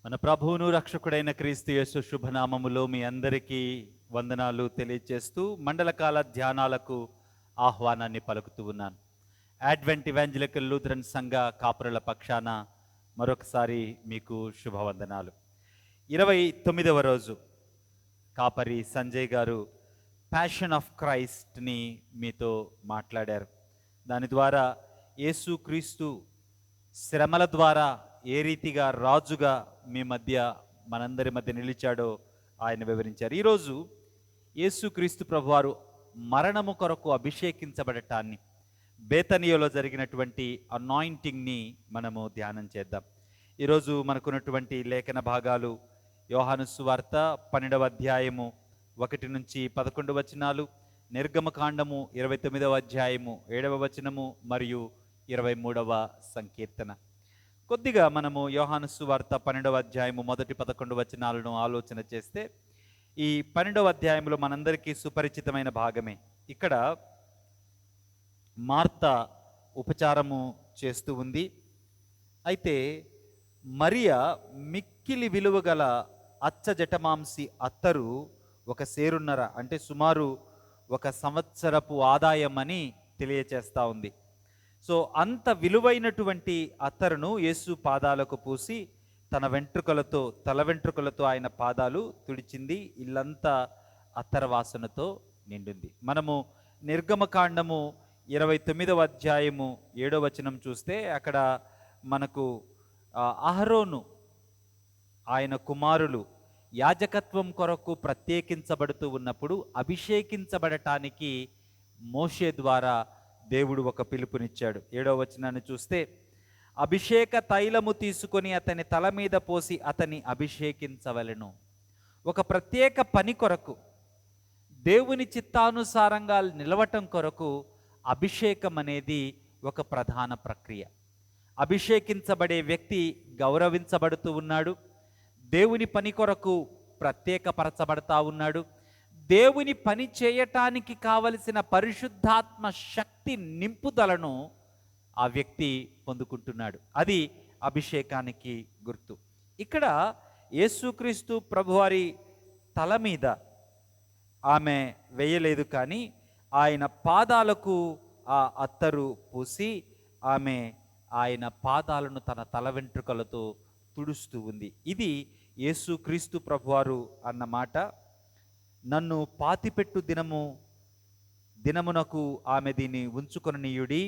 మన ప్రభువును రక్షకుడైన క్రీస్తు యేసు శుభనామములో మీ అందరికీ వందనాలు తెలియజేస్తూ మండలకాల ధ్యానాలకు ఆహ్వానాన్ని పలుకుతూ ఉన్నాను. అడ్వెంట్ ఇవాంజలికల్ లూథరన్ సంఘ కాపురుల పక్షాన మరొకసారి మీకు శుభవందనాలు. 29వ రోజు కాపరి సంజయ్ గారు ప్యాషన్ ఆఫ్ క్రైస్ట్ని మీతో మాట్లాడారు. దాని ద్వారా యేసుక్రీస్తు శ్రమల ద్వారా ఏ రీతిగా రాజుగా మీ మధ్య మనందరి మధ్య నిలిచాడో ఆయన వివరించారు. ఈరోజు యేసుక్రీస్తు ప్రభువారు మరణము కొరకు అభిషేకించబడటాన్ని, బేతనియోలో జరిగినటువంటి అనాయింటింగ్ని మనము ధ్యానం చేద్దాం. ఈరోజు మనకున్నటువంటి లేఖన భాగాలు యోహాను సువార్త 12వ అధ్యాయము 1 నుంచి 11 వచనాలు, నిర్గమకాండము 29వ అధ్యాయము 7వ వచనము మరియు 23వ సంకీర్తన. కొద్దిగా మనము యోహాను సువార్త 12వ అధ్యాయము మొదటి 11 వచనాలను ఆలోచన చేస్తే ఈ 12వ అధ్యాయంలో మనందరికీ సుపరిచితమైన భాగమే. ఇక్కడ మార్త ఉపచారము చేస్తూ ఉంది. అయితే మరియా మిక్కిలి విలువ గల అచ్చ జటమాంసి అత్తరు ఒక సేరున్నర, అంటే సుమారు 1 సంవత్సరపు ఆదాయం అని తెలియచేస్తూ ఉంది. సో అంత విలువైనటువంటి అత్తరును యేసు పాదాలకు పూసి తన తల వెంట్రుకలతో ఆయన పాదాలు తుడిచింది. ఇల్లంతా అత్తర వాసనతో నిండింది. మనము నిర్గమకాండము 29వ అధ్యాయము 7వ వచనం చూస్తే అక్కడ మనకు అహరోను ఆయన కుమారులు యాజకత్వం కొరకు ప్రత్యేకించబడుతూ ఉన్నప్పుడు అభిషేకించబడటానికి మోషే ద్వారా దేవుడు ఒక పిలుపునిచ్చాడు. 7వ వచనాన్ని చూస్తే అభిషేక తైలము తీసుకొని అతని తల మీద పోసి అతన్ని అభిషేకించవలెను. ఒక ప్రత్యేక పని కొరకు, దేవుని చిత్తానుసారంగా నిలవటం కొరకు అభిషేకం అనేది ఒక ప్రధాన ప్రక్రియ. అభిషేకించబడే వ్యక్తి గౌరవించబడుతూ ఉన్నాడు, దేవుని పని కొరకు ప్రత్యేకపరచబడతా ఉన్నాడు, దేవుని పని చేయటానికి కావలసిన పరిశుద్ధాత్మ శక్తి నింపుదలను ఆ వ్యక్తి పొందుకుంటున్నాడు. అది అభిషేకానికి గుర్తు. ఇక్కడ యేసుక్రీస్తు ప్రభువారి తల మీద ఆమె వేయలేదు, కానీ ఆయన పాదాలకు ఆ అత్తరు పూసి ఆమె ఆయన పాదాలను తన తల వెంట్రుకలతో తుడుస్తూ ఉంది. ఇది యేసుక్రీస్తు ప్రభువారు అన్న మాట. నన్ను పాతిపెట్టు దినమునకు ఆమె దీన్ని ఉంచుకొననీయుడి,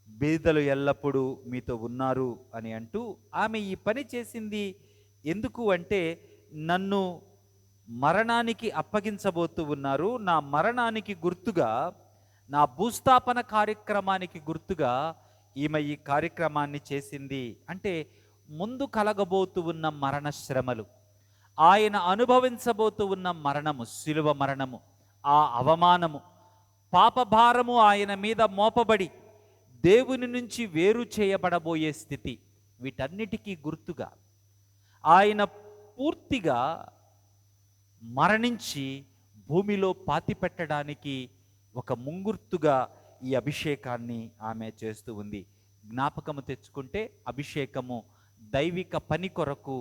బీదలు ఎల్లప్పుడూ మీతో ఉన్నారు అని అంటూ ఆమె ఈ పని చేసింది ఎందుకు అంటే, నన్ను మరణానికి అప్పగించబోతూ ఉన్నారు, నా మరణానికి గుర్తుగా, నా భూస్థాపన కార్యక్రమానికి గుర్తుగా ఈమె ఈ కార్యక్రమాన్ని చేసింది. అంటే ముందు కలగబోతూ ఉన్న మరణ శ్రమలు, ఆయన అనుభవించబోతూ ఉన్న మరణము, శిలువ మరణము, ఆ అవమానము, పాపభారము ఆయన మీద మోపబడి దేవుని నుంచి వేరు చేయబడబోయే స్థితి, వీటన్నిటికీ గుర్తుగా ఆయన పూర్తిగా మరణించి భూమిలో పాతిపెట్టడానికి ఒక ముంగుర్తుగా ఈ అభిషేకాన్ని ఆమె చేస్తూ ఉంది. జ్ఞాపకము తెచ్చుకుంటే అభిషేకము దైవిక పని కొరకు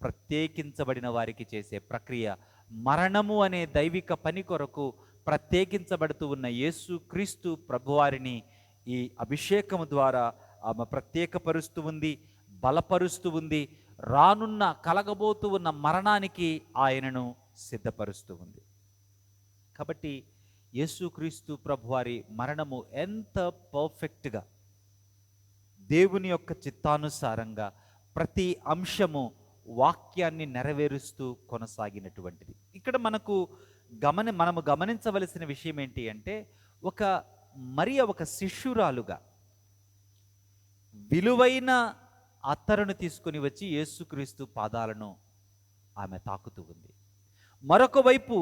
ప్రత్యేకించబడిన వారికి చేసే ప్రక్రియ. మరణము అనే దైవిక పని కొరకు ప్రత్యేకించబడుతూ ఉన్న యేసుక్రీస్తు ప్రభువారిని ఈ అభిషేకము ద్వారా ఆమె ప్రత్యేకపరుస్తూ ఉంది, బలపరుస్తూ ఉంది. రానున్న కలగబోతూ ఉన్న మరణానికి ఆయనను సిద్ధపరుస్తూ ఉంది. కాబట్టి యేసుక్రీస్తు ప్రభువారి మరణము ఎంత పర్ఫెక్ట్గా, దేవుని యొక్క చిత్తానుసారంగా ప్రతి అంశము వాక్యాన్ని నెరవేరుస్తూ కొనసాగినటువంటిది. ఇక్కడ మనము గమనించవలసిన విషయం ఏంటి అంటే, ఒక శిష్యురాలుగా విలువైన అత్తరును తీసుకుని వచ్చి యేసుక్రీస్తు పాదాలను ఆమె తాకుతూ ఉంది. మరొక వైపు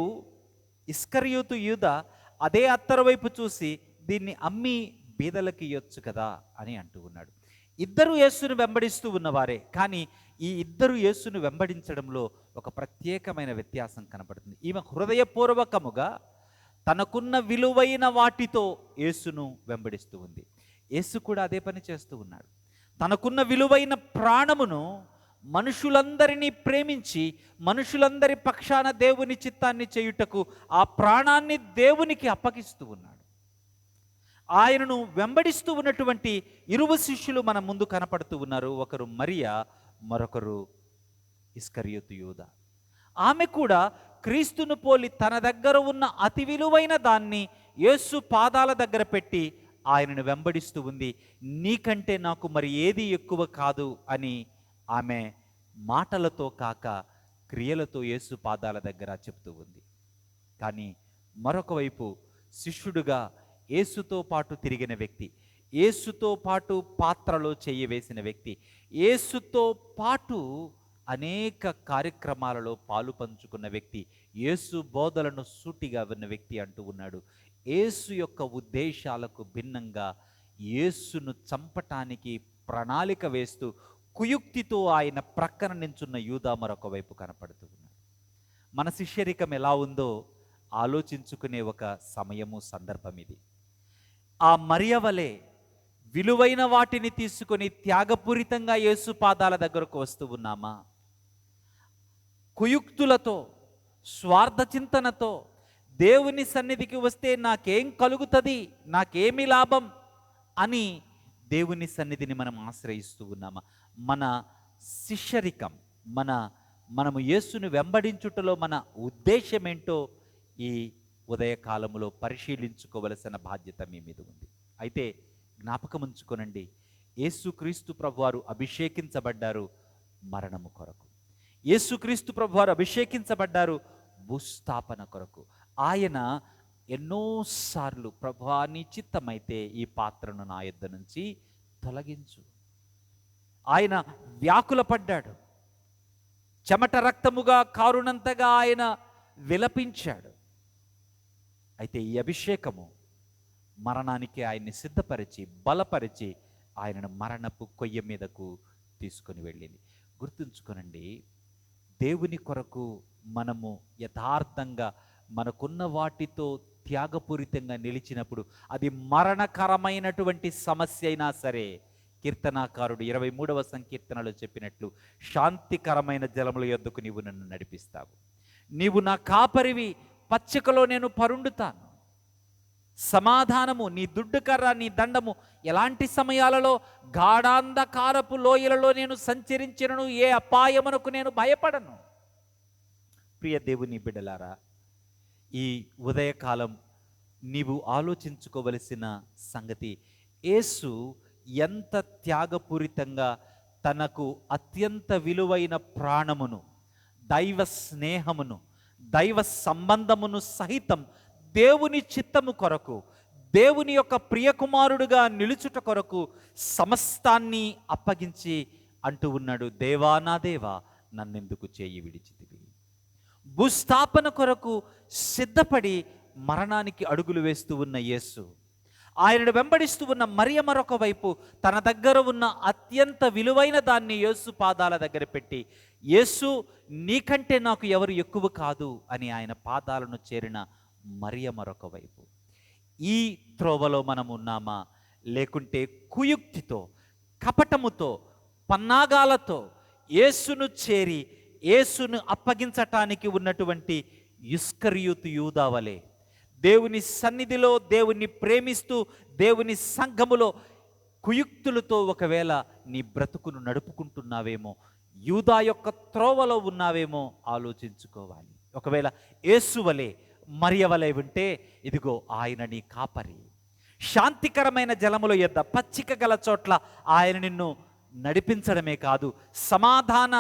ఇస్కరియోతు యూదా అదే అత్తరు వైపు చూసి దీన్ని అమ్మి బీదలకు ఇయ్యొచ్చు కదా అని అంటూ ఉన్నాడు. ఇద్దరు యేసును వెంబడిస్తూ ఉన్నవారే, కానీ ఈ ఇద్దరు యేసును వెంబడించడంలో ఒక ప్రత్యేకమైన వ్యత్యాసం కనపడుతుంది. ఈమె హృదయపూర్వకముగా తనకున్న విలువైన వాటితో యేసును వెంబడిస్తూ ఉంది. యేసు కూడా అదే పని చేస్తూ ఉన్నాడు. తనకున్న విలువైన ప్రాణమును మనుషులందరినీ ప్రేమించి మనుషులందరి పక్షాన దేవుని చిత్తాన్ని చేయుటకు ఆ ప్రాణాన్ని దేవునికి అప్పగిస్తూ ఉన్నాడు. ఆయనను వెంబడిస్తూ ఉన్నటువంటి ఇరువు శిష్యులు మన ముందు కనపడుతూ ఉన్నారు. ఒకరు మరియా, మరొకరు ఇస్కరియోతు యూదా. ఆమె కూడా క్రీస్తును పోలి తన దగ్గర ఉన్న అతి విలువైన దాన్ని యేసు పాదాల దగ్గర పెట్టి ఆయనను వెంబడిస్తూ ఉంది. నీకంటే నాకు మరి ఏది ఎక్కువ కాదు అని ఆమె మాటలతో కాక క్రియలతో యేసు పాదాల దగ్గర చెప్తూ ఉంది. కానీ మరొక వైపు శిష్యుడుగా యేసుతో పాటు తిరిగిన వ్యక్తి, యేసుతో పాటు పాత్రలో చెయ్యి వేసిన వ్యక్తి, యేసుతో పాటు అనేక కార్యక్రమాలలో పాలు పంచుకున్న వ్యక్తి, యేసు బోధలను సూటిగా విన్న వ్యక్తి అంటూ ఉన్నాడు. యేసు యొక్క ఉద్దేశాలకు భిన్నంగా యేసును చంపటానికి ప్రణాళిక వేస్తూ కుయుక్తితో ఆయన ప్రక్కన నించున్న యూదా మరొక వైపు కనపడుతూ ఉన్నాడు. మన శిష్యరికం ఎలా ఉందో ఆలోచించుకునే ఒక సమయము, సందర్భం ఇది. ఆ మరియ వలె విలువైన వాటిని తీసుకొని త్యాగపూరితంగా యేసు పాదాల దగ్గరకు వస్తూ ఉన్నామా? కుయుక్తులతో, స్వార్థ చింతనతో దేవుని సన్నిధికి వస్తే నాకేం కలుగుతుంది, నాకేమి లాభం అని దేవుని సన్నిధిని మనం ఆశ్రయిస్తూ ఉన్నామా? మన శిష్యరికం, మనము యేసును వెంబడించుటలో మన ఉద్దేశం ఏంటో ఈ ఉదయకాలములో పరిశీలించుకోవలసిన బాధ్యత మీ మీద ఉంది. అయితే జ్ఞాపకం ఉంచుకోనండి, యేసుక్రీస్తు ప్రభువారు అభిషేకించబడ్డారు మరణము కొరకు. యేసుక్రీస్తు ప్రభువారు అభిషేకించబడ్డారు భూస్థాపన కొరకు. ఆయన ఎన్నోసార్లు, ప్రభువా నీ చిత్తమైతే ఈ పాత్రను నా యొద్ద నుంచి తొలగించు. ఆయన వ్యాకులపడ్డాడు, చెమట రక్తముగా కారునంతగా ఆయన విలపించాడు. అయితే ఈ అభిషేకము మరణానికి ఆయన్ని సిద్ధపరిచి, బలపరిచి ఆయనను మరణపు కొయ్య మీదకు తీసుకొని వెళ్ళింది. గుర్తుంచుకోనండి, దేవుని కొరకు మనము యథార్థంగా మనకున్న వాటితో త్యాగపూరితంగా నిలిచినప్పుడు అది మరణకరమైనటువంటి సమస్య అయినా సరే, కీర్తనాకారుడు 23వ సంకీర్తనలో చెప్పినట్లు, శాంతికరమైన జలముల యొద్దకు నీవు నన్ను నడిపిస్తావు, నీవు నా కాపరివి, పచ్చికలో నేను పరుండుతాను. సమాధానము, నీ దుడ్డుకర్ర, నీ దండము. ఎలాంటి సమయాలలో? గాఢాంధకారపు లోయలలో నేను సంచరించినను ఏ అపాయమునకు నేను భయపడను. ప్రియ దేవుని బిడ్డలారా, ఈ ఉదయకాలం నీవు ఆలోచించుకోవలసిన సంగతి, యేసు ఎంత త్యాగపూరితంగా తనకు అత్యంత విలువైన ప్రాణమును, దైవ స్నేహమును, దైవ సంబంధమును సహితం దేవుని చిత్తము కొరకు, దేవుని యొక్క ప్రియకుమారుడుగా నిలుచుట కొరకు సమస్తాన్ని అప్పగించి అంటూ ఉన్నాడు, దేవా నా దేవా నన్నెందుకు చేయి విడిచితివి. భూస్థాపన కొరకు సిద్ధపడి మరణానికి అడుగులు వేస్తూ ఉన్న యేసు, ఆయనను వెంబడిస్తూ ఉన్న మరియ మరొక వైపు తన దగ్గర ఉన్న అత్యంత విలువైన దాన్ని యేసు పాదాల దగ్గర పెట్టి, యేసు నీకంటే నాకు ఎవరు ఎక్కువ కాదు అని ఆయన పాదాలను చేరిన మరియ మరొక వైపు. ఈ త్రోవలో మనం ఉన్నామా? లేకుంటే కుయుక్తితో, కపటముతో, పన్నాగాలతో యేసును చేరి యేసును అప్పగించటానికి ఉన్నటువంటి ఇస్కరియోతు యూదా వలె దేవుని సన్నిధిలో, దేవుని ప్రేమిస్తూ, దేవుని సంఘములో కుయుక్తులతో ఒకవేళ నీ బ్రతుకును నడుపుకుంటున్నావేమో, యూదా యొక్క త్రోవలో ఉన్నావేమో ఆలోచించుకోవాలి. ఒకవేళ యేసు వలె, మరియ వలె ఉంటే, ఇదిగో ఆయన నీ కాపరి. శాంతికరమైన జలముల యొద్ద, పచ్చిక గల చోట్ల ఆయన నిన్ను నడిపించడమే కాదు, సమాధాన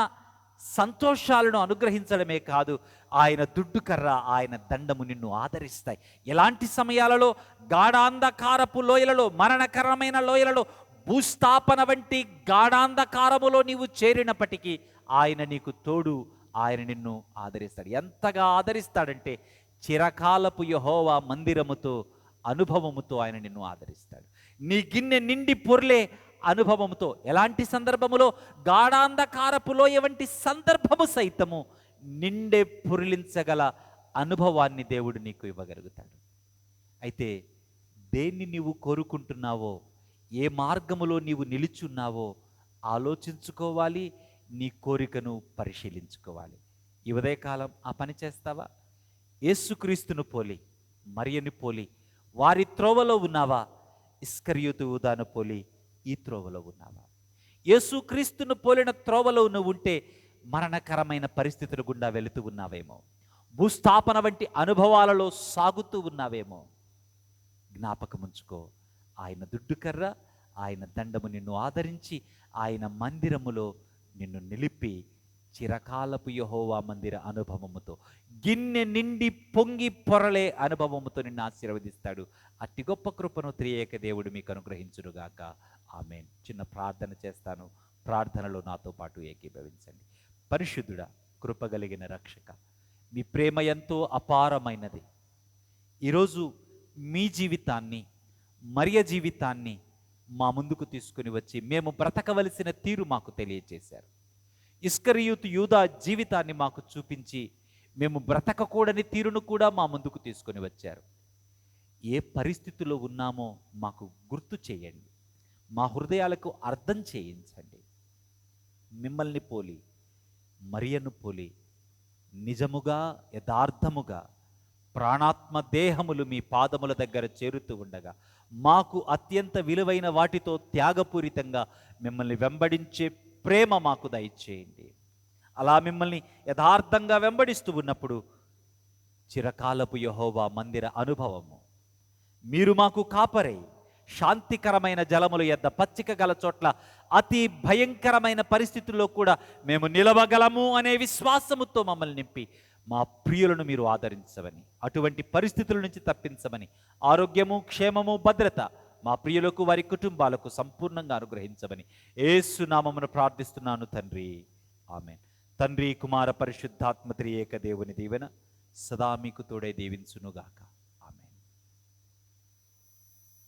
సంతోషాలను అనుగ్రహించడమే కాదు, ఆయన దుడ్డుకర్ర, ఆయన దండము నిన్ను ఆదరిస్తాయి. ఎలాంటి సమయాలలో? గాఢాంధకారపు లోయలలో, మరణకరమైన లోయలలో, భూస్థాపన వంటి గాఢాంధకారములో నీవు చేరినప్పటికీ ఆయన నీకు తోడు, ఆయన నిన్ను ఆదరిస్తాడు. ఎంతగా ఆదరిస్తాడంటే, చిరకాలపు యెహోవా మందిరముతో, అనుభవముతో ఆయన నిన్ను ఆదరిస్తాడు. నీ గిన్నె నిండి పొర్లే అనుభవముతో. ఎలాంటి సందర్భములో? గాఢాంధకారపు లోయ వంటి సందర్భము సైతము నిండే పొరిలించగల అనుభవాన్ని దేవుడు నీకు ఇవ్వగలుగుతాడు. అయితే దేన్ని నీవు కోరుకుంటున్నావో, ఏ మార్గములో నీవు నిలుచున్నావో ఆలోచించుకోవాలి. నీ కోరికను పరిశీలించుకోవాలి. ఈ ఉదయకాలం ఆ పని చేస్తావా? యేసుక్రీస్తును పోలి, మరియను పోలి వారి త్రోవలో ఉన్నావా? ఇస్కరియోతు యూదాను పోలి ఈ త్రోవలో ఉన్నావా? యేసుక్రీస్తును పోలిన త్రోవలో నువ్వు ఉంటే మరణకరమైన పరిస్థితుల గుండా వెళుతూ ఉన్నావేమో, భూస్థాపన వంటి అనుభవాలలో సాగుతూ ఉన్నావేమో. జ్ఞాపకముంచుకో, ఆయన దుడ్డుకర్ర, ఆయన దండము నిన్ను ఆదరించి, ఆయన మందిరములో నిన్ను నిలిపి చిరకాలపు యెహోవా మందిర అనుభవముతో, గిన్నె నిండి పొంగి పొరలే అనుభవముతో నిన్ను ఆశీర్వదిస్తాడు. అట్టి గొప్ప కృపను త్రియేక దేవుడు మీకు అనుగ్రహించునుగాక. ఆమేన్. చిన్న ప్రార్థన చేస్తాను, ప్రార్థనలో నాతో పాటు ఏకీభవించండి. పరిశుద్ధుడా, కృపగలిగిన రక్షక, మీ ప్రేమ ఎంతో అపారమైనది. ఈరోజు మీ జీవితాన్ని, మరియ జీవితాన్ని మా ముందుకు తీసుకుని వచ్చి మేము బ్రతకవలసిన తీరు మాకు తెలియజేశారు. ఇస్కరియోతు యూదా జీవితాన్ని మాకు చూపించి మేము బ్రతకకూడని తీరును కూడా మా ముందుకు తీసుకొని వచ్చారు. ఏ పరిస్థితిలో ఉన్నామో మాకు గుర్తు చేయండి, మా హృదయాలకు అర్థం చేయించండి. మిమ్మల్ని పోలి, మరియను పోలి నిజముగా యథార్థముగా ప్రాణాత్మ దేహములు మీ పాదముల దగ్గర చేరుతూ ఉండగా మాకు అత్యంత విలువైన వాటితో త్యాగపూరితంగా మిమ్మల్ని వెంబడించే ప్రేమ మాకు దయచేయండి. అలా మిమ్మల్ని యథార్థంగా వెంబడిస్తూ ఉన్నప్పుడు చిరకాలపు యెహోవా మందిర అనుభవము, మీరు మాకు కాపరై శాంతికరమైన జలముల యొద్ద, పచ్చిక గల చోట్ల, అతి భయంకరమైన పరిస్థితుల్లో కూడా మేము నిలవగలము అనే విశ్వాసముతో మమ్మల్ని నింపి మా ప్రియులను మీరు ఆదరించమని, అటువంటి పరిస్థితుల నుంచి తప్పించమని, ఆరోగ్యము, క్షేమము, భద్రత మా ప్రియులకు, వారి కుటుంబాలకు సంపూర్ణంగా అనుగ్రహించమని యేసు నామమున ప్రార్థిస్తున్నాను తండ్రి. ఆమేన్. తండ్రి, కుమార, పరిశుద్ధాత్మ త్రియేక దేవుని దీవెన సదా మీకు తోడై దీవించునుగాక.